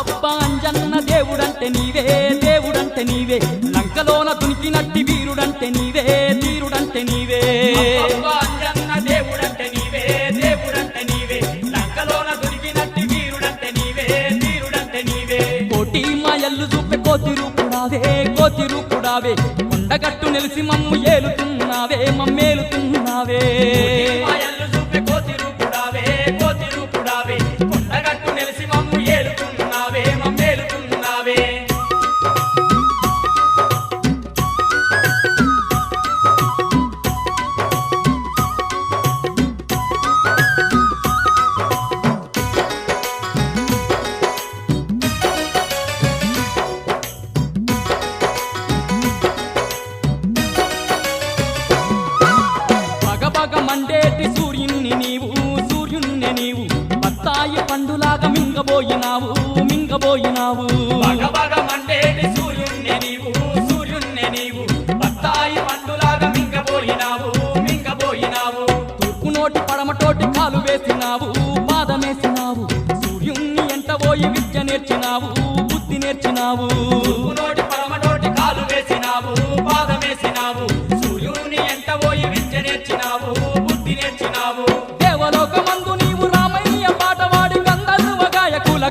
అబ్బబ్బా అంజన్న దేవుడంటే నీవే దేవుడంటే నీవే లంకలోన దునికినట్టి వీరుడంటే నీవే ధీరుడంటే నీవే అబ్బబ్బా అంజన్న దేవుడంటే నీవే దేవుడంటే నీవే లంకలోన దునికినట్టి వీరుడంటే నీవే ధీరుడంటే నీవే కోటి మాయల్లు చూపే కోతి రూపుడావే కొండగట్టు నిలిసి మమ్ము ఏలుతున్నావే మమ్మేలుతున్నావే మాయల్లు చూపే కోతి రూపుడావే కొండగట్టు నిలిసి మమ్ము ఏలుతున్నావే మమ్మేలుతున్నావే బగబగ మండేటి సూర్యుణ్ణి నీవు బత్తాయి పండులాగా మింగబోయినావు బగబగ మండేటి సూర్యుణ్ణి నీవు బత్తాయి పండులాగా మింగబోయినావు తూర్పు నోటి పడమటోటి కాలు వేసినావు పాదమేసినావు సూర్యుణ్ణి ఎంట పోయి విద్య నేర్చినావు బుద్ధి నేర్చినావు నోటి పరమటోటి కాలు వేసినావు పాదమే